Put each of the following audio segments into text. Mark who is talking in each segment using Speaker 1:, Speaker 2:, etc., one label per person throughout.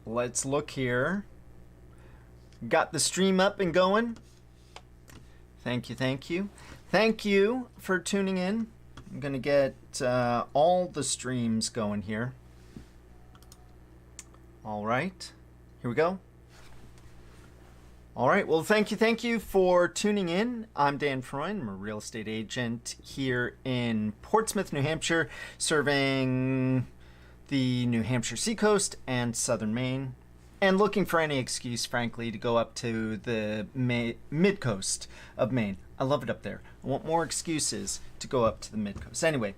Speaker 1: let's look here. Got the stream up and going. Thank you, thank you. Thank you for tuning in. I'm going to get all the streams going here. All right, here we go. All right, well, thank you for tuning in. I'm Dan Freund. I'm a real estate agent here in Portsmouth, New Hampshire, serving the New Hampshire seacoast and southern Maine, and looking for any excuse, frankly, to go up to the mid-coast of Maine. I love it up there. I want more excuses to go up to the mid-coast. Anyway,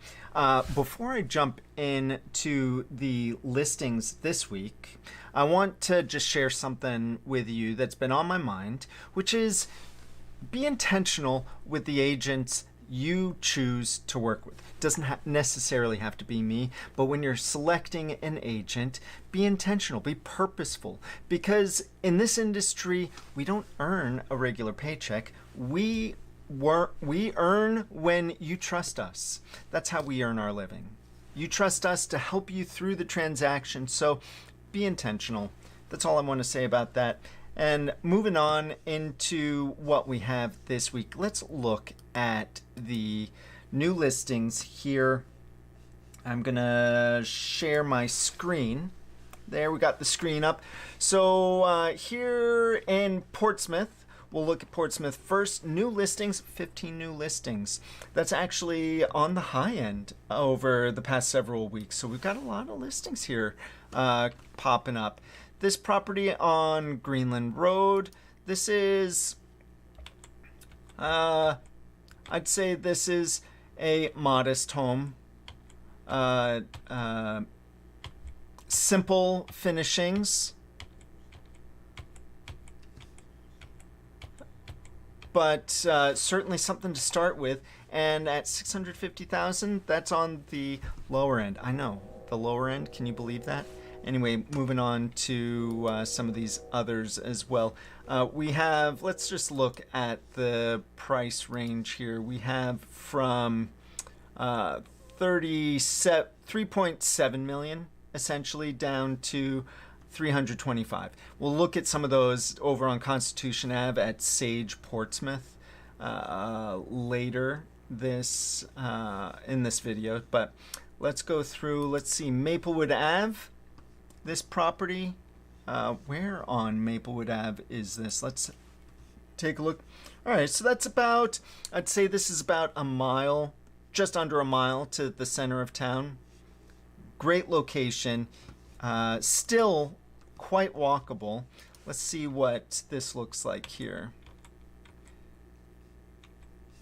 Speaker 1: before I jump into the listings this week, I want to just share something with you that's been on my mind, which is be intentional with the agents you choose to work with. It doesn't necessarily have to be me, but when you're selecting an agent, be intentional, be purposeful, because in this industry, we don't earn a regular paycheck. We earn when you trust us. That's how we earn our living. You trust us to help you through the transaction, so be intentional. That's all I want to say about that. And moving on into what we have this week, let's look at the new listings here. I'm gonna share my screen. There, we got the screen up. So here in Portsmouth, we'll look at Portsmouth first. New listings, 15 new listings. That's actually on the high end over the past several weeks. So we've got a lot of listings here popping up. This property on Greenland Road, this is, I'd say this is a modest home. Simple finishings, but certainly something to start with. And at $650,000, that's on the lower end. I know, the lower end. Can you believe that? Anyway, moving on to some of these others as well. We have, let's just look at the price range here. We have from 3.7 million essentially down to 325. We'll look at some of those over on Constitution Ave at Sage, Portsmouth later this in this video. But let's go through. Let's see, Maplewood Ave. This property, where on Maplewood Ave is this? Let's take a look. All right, so that's about, I'd say this is about a mile, just under a mile to the center of town. Great location, still quite walkable. Let's see what this looks like here.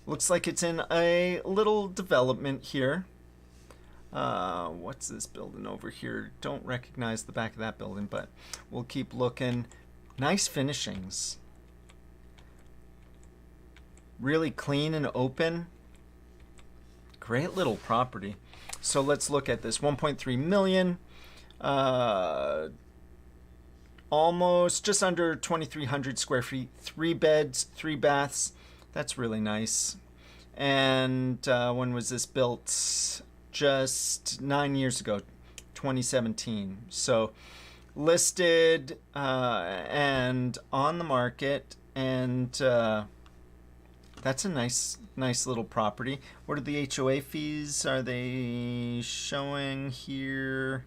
Speaker 1: Looks like it's in a little development here. What's this building over here? Don't recognize the back of that building, but we'll keep looking. Nice finishings. Really clean and open. Great little property. So let's look at this. 1.3 million. Almost just under 2,300 square feet. 3 beds, 3 baths. That's really nice. And when was this built? Just 9 years ago, 2017. So listed and on the market, and that's a nice little property. What are the HOA fees? Are they showing here?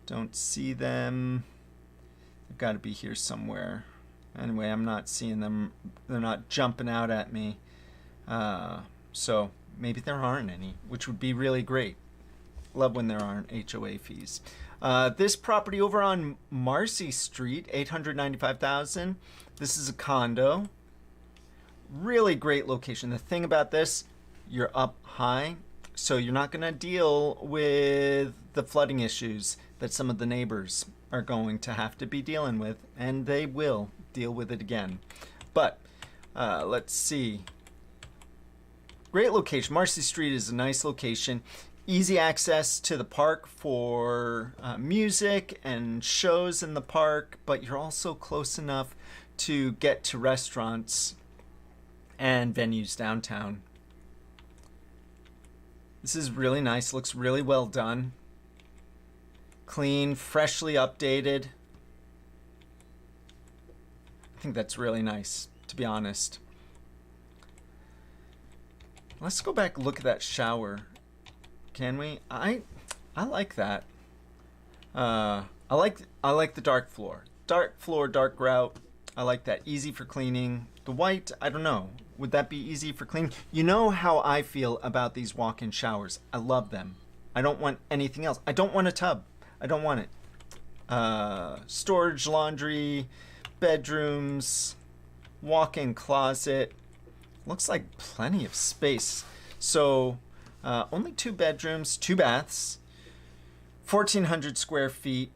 Speaker 1: Don't see them. They've got to be here somewhere. Anyway, I'm not seeing them. They're not jumping out at me. So maybe there aren't any, which would be really great. Love when there aren't HOA fees. This property over on Marcy Street, $895,000. This is a condo. Really great location. The thing about this, you're up high, so you're not going to deal with the flooding issues that some of the neighbors are going to have to be dealing with, and they will deal with it again. But let's see. Great location. Marcy Street is a nice location. Easy access to the park for music and shows in the park, but you're also close enough to get to restaurants and venues downtown. This is really nice. Looks really well done. Clean, freshly updated. I think that's really nice, to be honest. Let's go back and look at that shower. Can we? I like that. I like the dark floor. Dark floor, dark grout. I like that. Easy for cleaning. The white, I don't know. Would that be easy for cleaning? You know how I feel about these walk-in showers. I love them. I don't want anything else. I don't want a tub. I don't want it. Storage, laundry, bedrooms, walk-in closet. Looks like plenty of space. So only 2 bedrooms, 2 baths, 1,400 square feet.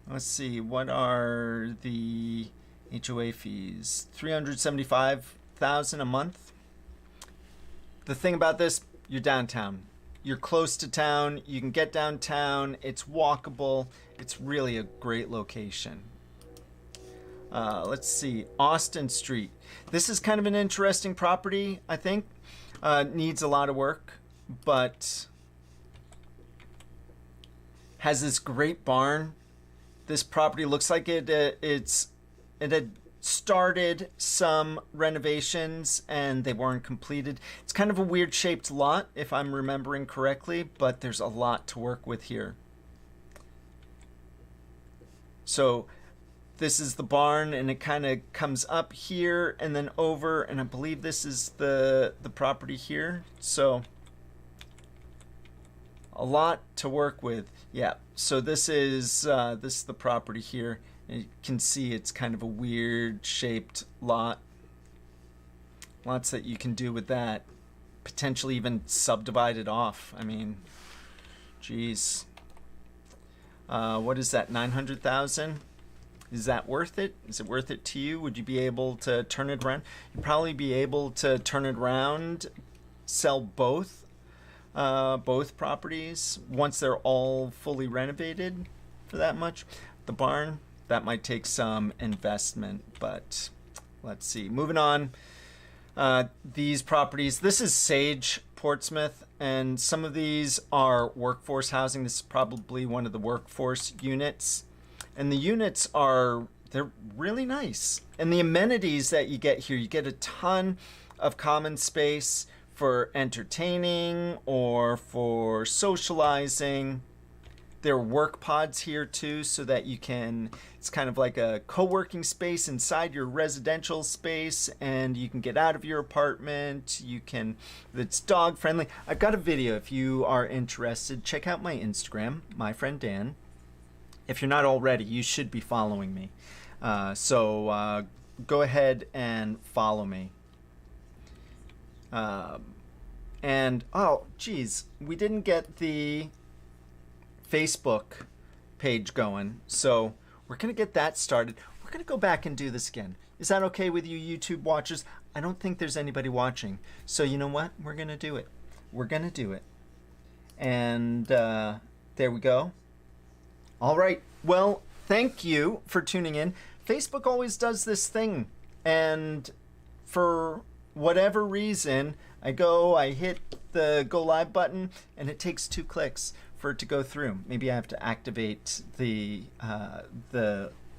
Speaker 1: Let's see, what are the HOA fees? $375,000 a month. The thing about this, you're downtown. You're close to town. You can get downtown. It's walkable. It's really a great location. Let's see, Austin Street. This is kind of an interesting property, I think. Needs a lot of work, but has this great barn. This property looks like it had started some renovations and they weren't completed. It's kind of a weird shaped lot, if I'm remembering correctly, but there's a lot to work with here. So this is the barn, and it kind of comes up here and then over, and I believe this is the property here. So a lot to work with. Yeah, so this is the property here. And you can see it's kind of a weird shaped lot. Lots that you can do with that. Potentially even subdivide it off. I mean, geez. What is that, 900,000? Is that worth it? Is it worth it to you? Would you be able to turn it around? You'd probably be able to turn it around, sell both properties once they're all fully renovated for that much. The barn, that might take some investment, but let's see. Moving on. These properties, this is Sage, Portsmouth, and some of these are workforce housing. This is probably one of the workforce units. And the units they're really nice. And the amenities that you get here, you get a ton of common space for entertaining or for socializing. There are work pods here too, so that it's kind of like a co-working space inside your residential space, and you can get out of your apartment. It's dog friendly. I've got a video if you are interested. Check out my Instagram, my friend Dan. If you're not already, you should be following me. So go ahead and follow me. And, oh, geez, we didn't get the Facebook page going. So we're going to get that started. We're going to go back and do this again. Is that okay with you YouTube watchers? I don't think there's anybody watching. So you know what? We're going to do it. We're going to do it. And there we go. All right. Well, thank you for tuning in. Facebook always does this thing. And for whatever reason, I hit the go live button, and it takes 2 clicks for it to go through. Maybe I have to activate the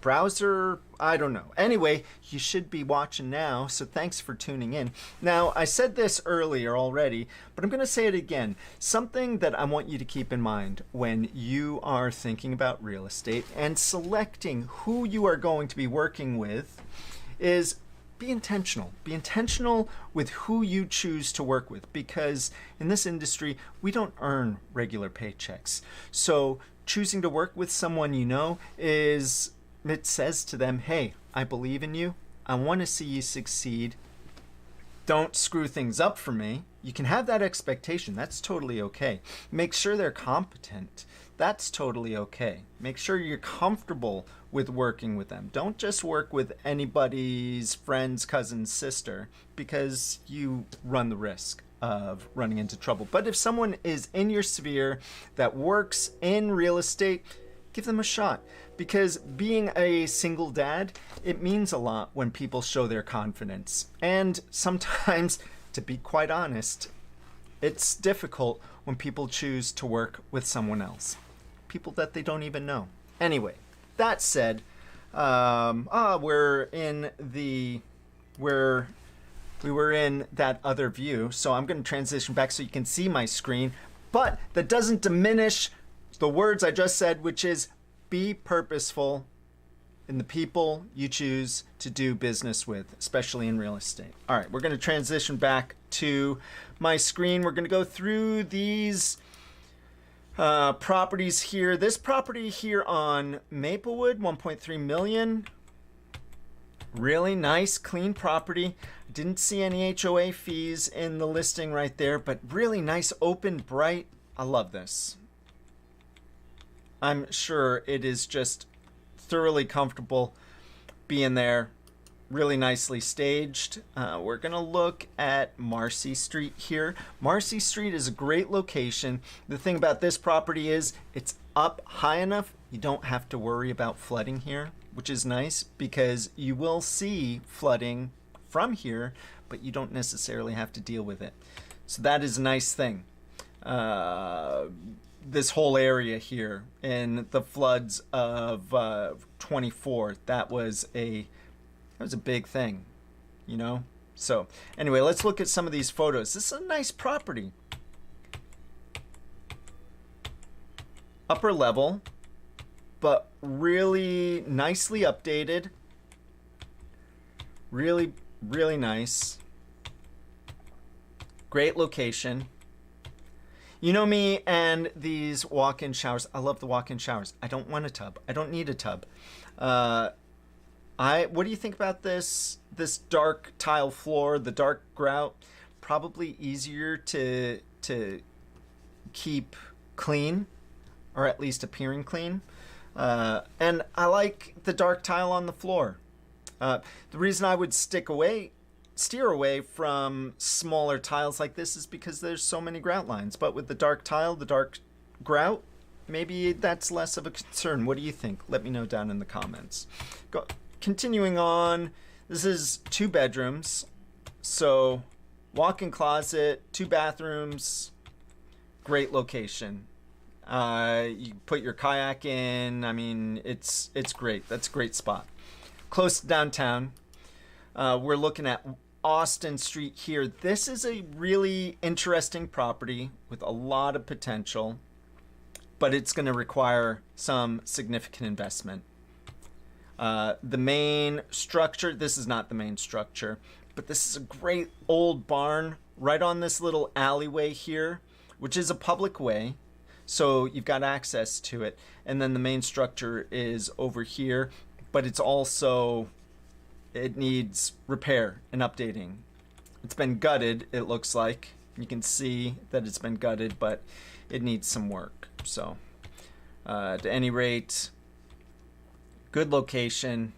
Speaker 1: browser. I don't know. Anyway, you should be watching now, so thanks for tuning in. Now, I said this earlier already, but I'm going to say it again. Something that I want you to keep in mind when you are thinking about real estate and selecting who you are going to be working with is be intentional. Be intentional with who you choose to work with, because in this industry, we don't earn regular paychecks. So choosing to work with someone you know it says to them, hey, I believe in you. I want to see you succeed. Don't screw things up for me. You can have that expectation. That's totally okay. Make sure they're competent. That's totally okay. Make sure you're comfortable with working with them. Don't just work with anybody's friend's cousin's sister, because you run the risk of running into trouble. But if someone is in your sphere that works in real estate, give them a shot, because being a single dad, it means a lot when people show their confidence. And sometimes, to be quite honest, it's difficult when people choose to work with someone else. people that they don't even know. Anyway, that said, we were in that other view, so I'm going to transition back so you can see my screen, but that doesn't diminish the words I just said, which is be purposeful in the people you choose to do business with, especially in real estate. All right, we're going to transition back to my screen. We're going to go through these properties here. This property here on Maplewood, 1.3 million. Really nice, clean property. Didn't see any HOA fees in the listing right there, but really nice, open, bright. I love this. I'm sure it is just thoroughly comfortable being there. Really nicely staged. We're gonna look at Marcy Street here. Marcy Street is a great location. The thing about this property is it's up high enough you don't have to worry about flooding here, which is nice because you will see flooding from here, but you don't necessarily have to deal with it. So that is a nice thing. This whole area here in the floods of 24, that was a big thing, you know. So anyway, let's look at some of these photos. This is a nice property. Upper level, but really nicely updated. Really, really nice. Great location. You know me and these walk-in showers. I love the walk-in showers. I don't want a tub. I don't need a tub. What do you think about this dark tile floor, the dark grout? Probably easier to keep clean, or at least appearing clean. And I like the dark tile on the floor. The reason I would steer away from smaller tiles like this is because there's so many grout lines. But with the dark tile, the dark grout, maybe that's less of a concern. What do you think? Let me know down in the comments. Continuing on, this is 2 bedrooms. So walk-in closet, 2 bathrooms, great location. You put your kayak in. I mean, it's great. That's a great spot. Close to downtown. We're looking at Austin Street here. This is a really interesting property with a lot of potential, but it's going to require some significant investment. The main structure, this is not the main structure, but this is a great old barn right on this little alleyway here, which is a public way, so you've got access to it. And then the main structure is over here, but it's also, it needs repair and updating. It's been gutted, it looks like. You can see that it's been gutted, but it needs some work. So, at any rate, good location.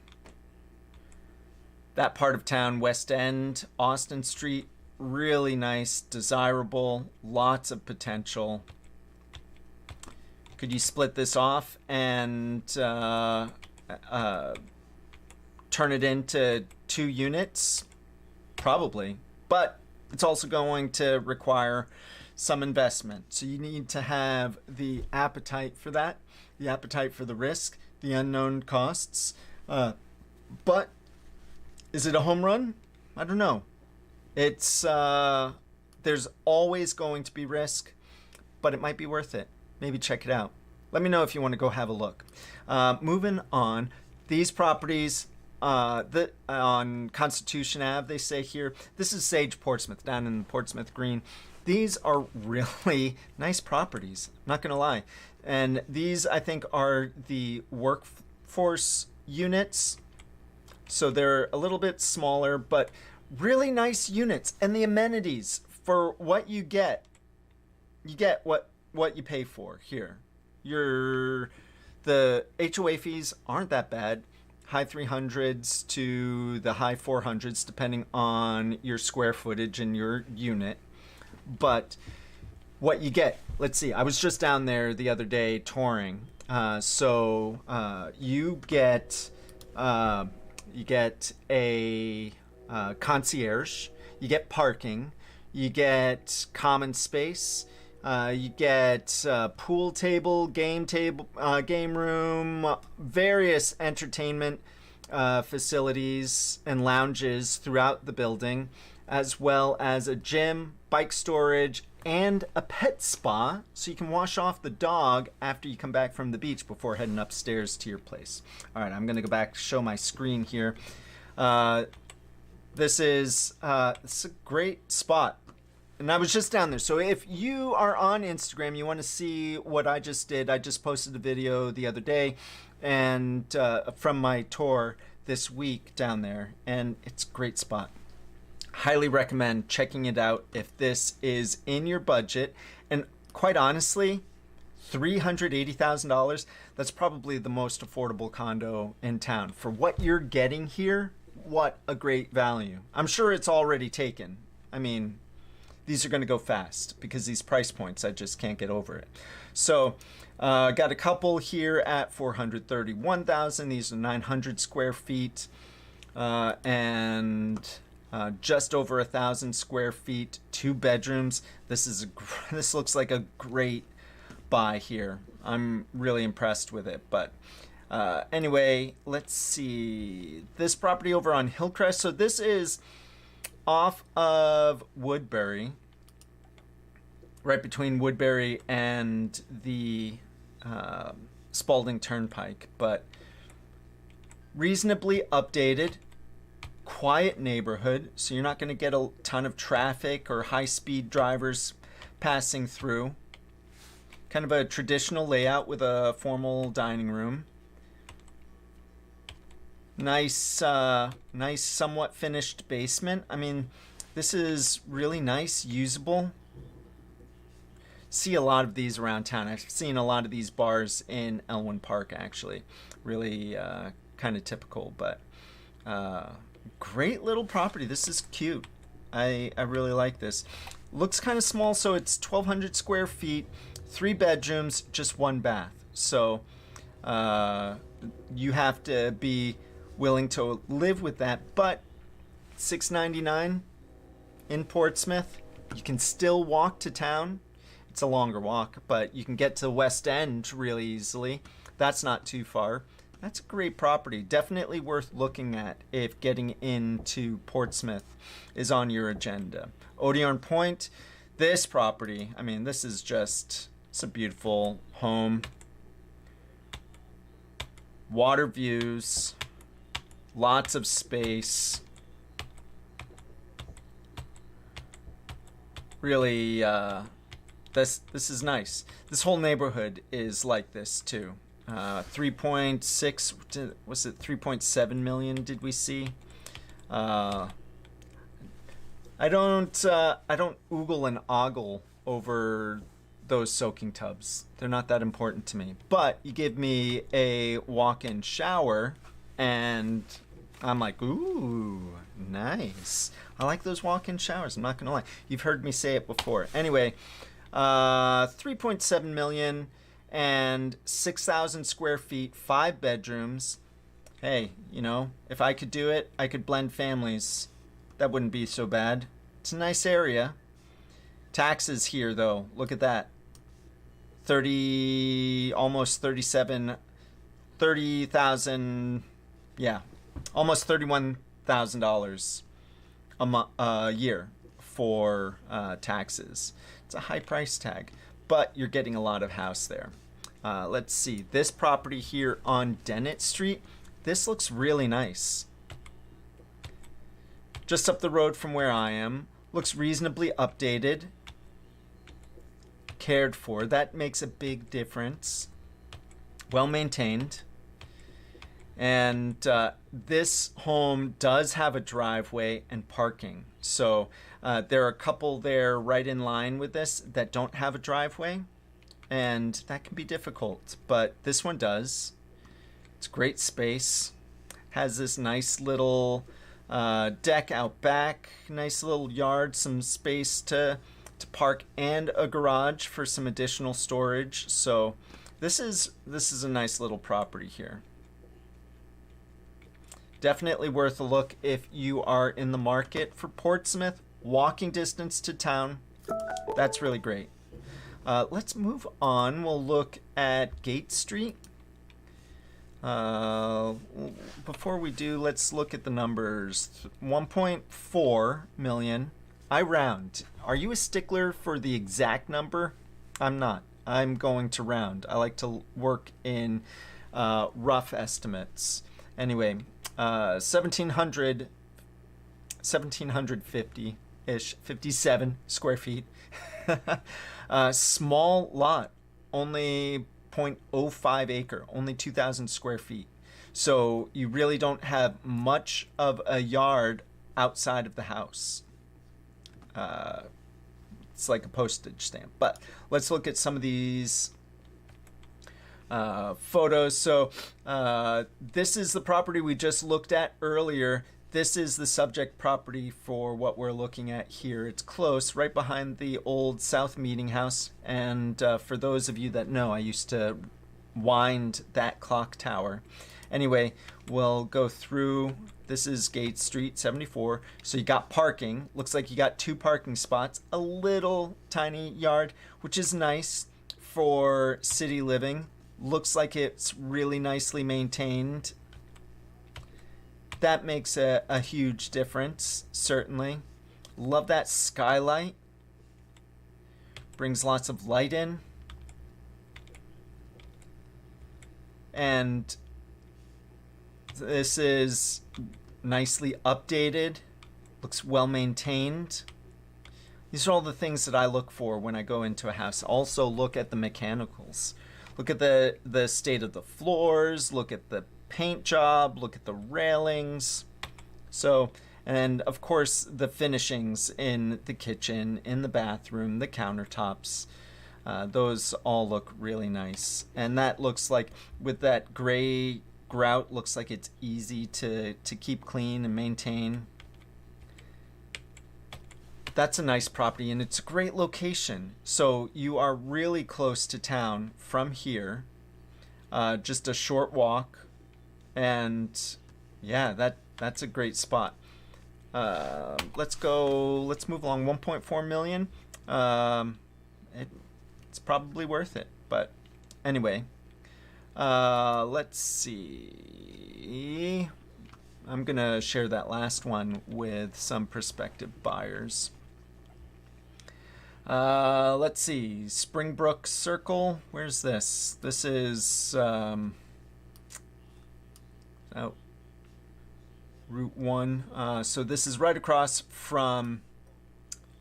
Speaker 1: That part of town, West End, Austin Street, really nice, desirable, lots of potential. Could you split this off and turn it into 2 units? Probably, but it's also going to require some investment. So you need to have the appetite for that, the appetite for the risk, the unknown costs. But is it a home run? I don't know. It's there's always going to be risk, but it might be worth it. Maybe check it out. Let me know if you want to go have a look. Moving on, these properties on Constitution Ave, they say here, this is Sage Portsmouth, down in Portsmouth Green. These are really nice properties, not gonna lie. And these, I think, are the workforce units. So they're a little bit smaller, but really nice units. And the amenities for what you get what you pay for here. The HOA fees aren't that bad. High 300s to the high 400s, depending on your square footage and your unit. But what you get, let's see, I was just down there the other day touring. You get a concierge, you get parking, you get common space, You get pool table, game room, various entertainment facilities and lounges throughout the building, as well as a gym, bike storage, and a pet spa, so you can wash off the dog after you come back from the beach before heading upstairs to your place. All right, I'm going to go back, show my screen here. This is a great spot. And I was just down there. So if you are on Instagram, you want to see what I just did. I just posted a video the other day and from my tour this week down there. And it's a great spot. Highly recommend checking it out if this is in your budget. And quite honestly, $380,000, that's probably the most affordable condo in town. For what you're getting here, what a great value. I'm sure it's already taken. I mean, these are going to go fast because these price points, I just can't get over it. So got a couple here at $431,000. These are 900 square feet and just over 1,000 square feet, 2 bedrooms. This looks like a great buy here. I'm really impressed with it. But anyway, let's see this property over on Hillcrest. So this is off of Woodbury, right between Woodbury and the Spalding Turnpike, but reasonably updated, quiet neighborhood, so you're not going to get a ton of traffic or high-speed drivers passing through. Kind of a traditional layout with a formal dining room. Nice, nice, somewhat finished basement. I mean, this is really nice, usable. See a lot of these around town. I've seen a lot of these bars in Elwyn Park, actually. Really kind of typical, but great little property. This is cute. I really like this. Looks kind of small, so it's 1,200 square feet, 3 bedrooms, just 1 bath. So you have to be willing to live with that, but $699 in Portsmouth. You can still walk to town. It's a longer walk, but you can get to West End really easily. That's not too far. That's a great property. Definitely worth looking at if getting into Portsmouth is on your agenda. Odeon Point, this property, I mean, this is just, it's a beautiful home. Water views. Lots of space. Really, this is nice. This whole neighborhood is like this too. 3.6, was it 3.7 million? Did we see? I don't oogle and ogle over those soaking tubs. They're not that important to me. But you give me a walk-in shower, and I'm like, ooh, nice. I like those walk-in showers. I'm not gonna lie. You've heard me say it before. Anyway, 3.7 million and 6,000 square feet, 5 bedrooms. Hey, you know, if I could do it, I could blend families. That wouldn't be so bad. It's a nice area. Taxes here, though. Look at that. 30,000, yeah, almost $31,000 a year for taxes. It's a high price tag, but you're getting a lot of house there. Let's see, this property here on Dennett Street, this looks really nice. Just up the road from where I am. Looks reasonably updated. Cared for. That makes a big difference. Well maintained. And this home does have a driveway and parking. So there are a couple there right in line with this that don't have a driveway. And that can be difficult. But this one does. It's great space. Has this nice little deck out back. Nice little yard. Some space to park, and a garage for some additional storage. So this is a nice little property here. Definitely worth a look if you are in the market for Portsmouth. Walking distance to town. That's really great. Let's move on. We'll look at Gate Street. Before we do, let's look at the numbers. 1.4 million. I round. Are you a stickler for the exact number? I'm not. I'm going to round. I like to work in rough estimates. Anyway, 1750-ish, 57 square feet. Small lot, only 0.05 acre, only 2,000 square feet. So you really don't have much of a yard outside of the house. It's like a postage stamp. But let's look at some of these photos. So this is the property we just looked at earlier. This is the subject property for what we're looking at here. It's close, right behind the old South Meeting House. And for those of you that know, I used to wind that clock tower. Anyway, we'll go through. This is Gate Street 74. So you got parking. Looks like you got 2 parking spots. A little tiny yard, which is nice for city living. Looks like it's really nicely maintained. That makes a huge difference, certainly. Love that skylight. Brings lots of light in. And this is nicely updated. Looks well maintained. These are all the things that I look for when I go into a house. Also look at the mechanicals. Look at the state of the floors. Look at the paint job, look at the railings. So, and of course the finishings in the kitchen, in the bathroom, the countertops, those all look really nice. And that looks like, with that gray grout, looks like it's easy to keep clean and maintain. That's a nice property, and it's a great location. So you are really close to town from here, just a short walk. And yeah, that's a great spot. Let's move along. 1.4 million. It's probably worth it. But anyway, let's see. I'm gonna share that last one with some prospective buyers. Let's see. Springbrook Circle. Where's this? This is Route 1. So this is right across from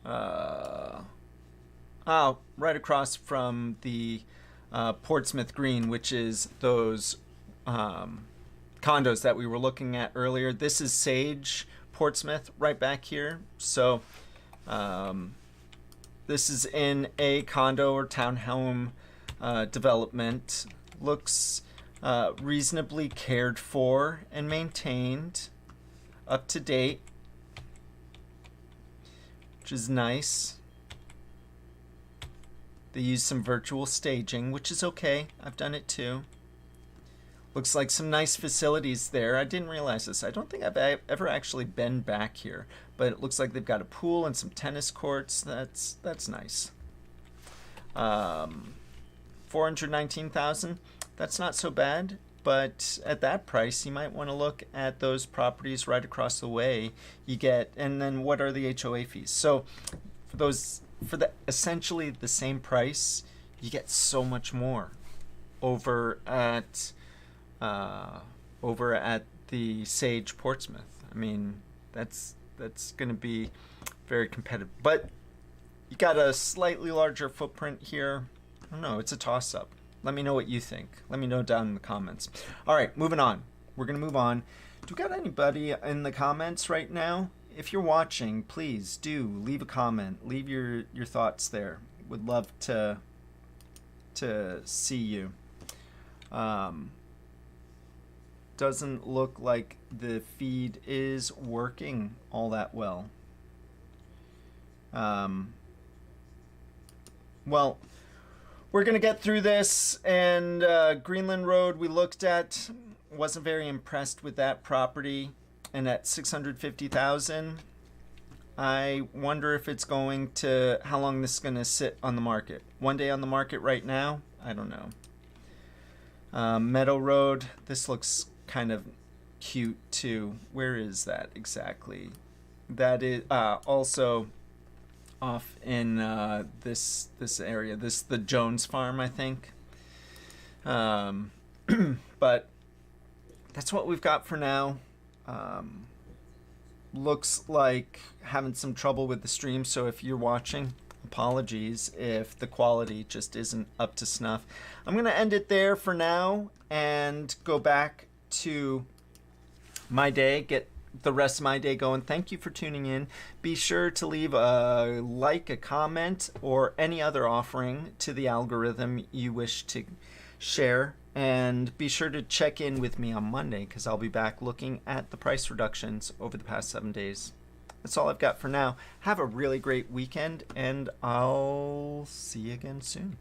Speaker 1: right across from the Portsmouth Green, which is those condos that we were looking at earlier. This is Sage, Portsmouth, right back here. So this is in a condo or townhome development. Looks reasonably cared for and maintained, up to date, which is nice. They use some virtual staging, which is okay. I've done it too. Looks like some nice facilities there. I didn't realize this. I don't think I've ever actually been back here, but it looks like they've got a pool and some tennis courts. That's nice. 419,000. That's not so bad, but at that price, you might want to look at those properties right across the way. You get, and then what are the HOA fees? So for essentially the same price, you get so much more over at the Sage Portsmouth. I mean, that's going to be very competitive. But you got a slightly larger footprint here. I don't know. It's a toss-up. Let me know what you think. Let me know down in the comments. All right, moving on. We're going to move on. Do we got anybody in the comments right now? If you're watching, please do leave a comment. Leave your thoughts there. Would love to see you. Doesn't look like the feed is working all that well. Well, we're going to get through this, and Greenland Road we looked at, wasn't very impressed with that property, and at $650,000, I wonder if it's going to, how long this is going to sit on the market. 1 day on the market right now? I don't know. Meadow Road, this looks kind of cute too. Where is that exactly? That is also off in this area. This the Jones Farm, I think. But that's what we've got for now. Looks like having some trouble with the stream, so if you're watching, apologies if the quality just isn't up to snuff. I'm going to end it there for now and go back to my day, get the rest of my day going. Thank you for tuning in. Be sure to leave a like, a comment, or any other offering to the algorithm you wish to share. And be sure to check in with me on Monday because I'll be back looking at the price reductions over the past 7 days. That's all I've got for now. Have a really great weekend, and I'll see you again soon.